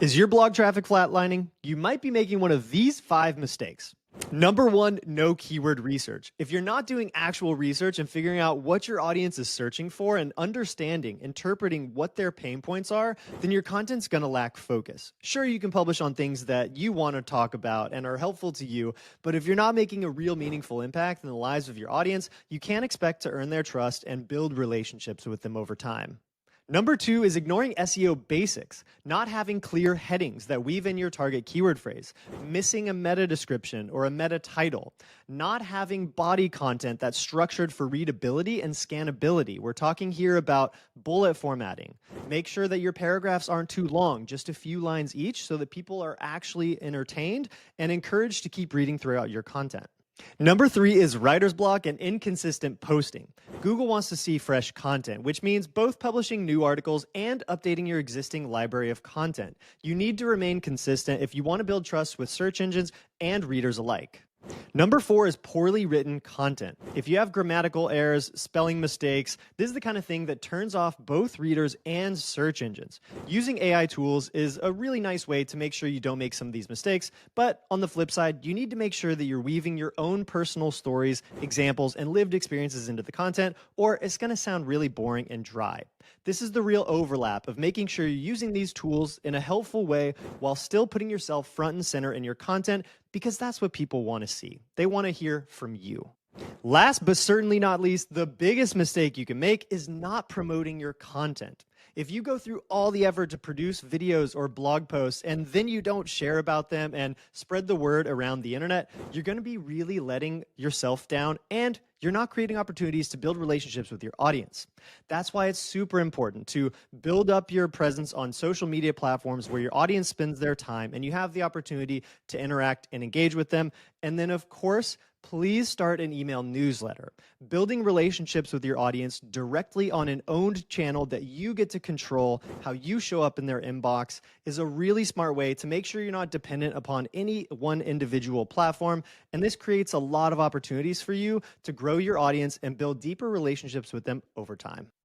Is your blog traffic flatlining? You might be making one of these 5 mistakes. Number 1, no keyword research. If you're not doing actual research and figuring out what your audience is searching for and interpreting what their pain points are, then your content's going to lack focus. Sure, you can publish on things that you want to talk about and are helpful to you, but if you're not making a real meaningful impact in the lives of your audience, you can't expect to earn their trust and build relationships with them over time. Number 2 is ignoring SEO basics, not having clear headings that weave in your target keyword phrase, missing a meta description or a meta title, not having body content that's structured for readability and scannability. We're talking here about bullet formatting. Make sure that your paragraphs aren't too long, just a few lines each, so that people are actually entertained and encouraged to keep reading throughout your content. Number 3 is writer's block and inconsistent posting. Google wants to see fresh content, which means both publishing new articles and updating your existing library of content. You need to remain consistent if you want to build trust with search engines and readers alike. Number 4 is poorly written content. If you have grammatical errors, spelling mistakes, this is the kind of thing that turns off both readers and search engines. Using AI tools is a really nice way to make sure you don't make some of these mistakes, but on the flip side, you need to make sure that you're weaving your own personal stories, examples, and lived experiences into the content, or it's going to sound really boring and dry. This is the real overlap of making sure you're using these tools in a helpful way while still putting yourself front and center in your content, because that's what people want to see. They want to hear from you. Last but certainly not least, the biggest mistake you can make is not promoting your content. If you go through all the effort to produce videos or blog posts and then you don't share about them and spread the word around the internet, you're going to be really letting yourself down, and you're not creating opportunities to build relationships with your audience. That's why it's super important to build up your presence on social media platforms where your audience spends their time and you have the opportunity to interact and engage with them. And then, of course, please start an email newsletter. Building relationships with your audience directly on an owned channel that you get to control how you show up in their inbox is a really smart way to make sure you're not dependent upon any one individual platform. And this creates a lot of opportunities for you to grow your audience and build deeper relationships with them over time.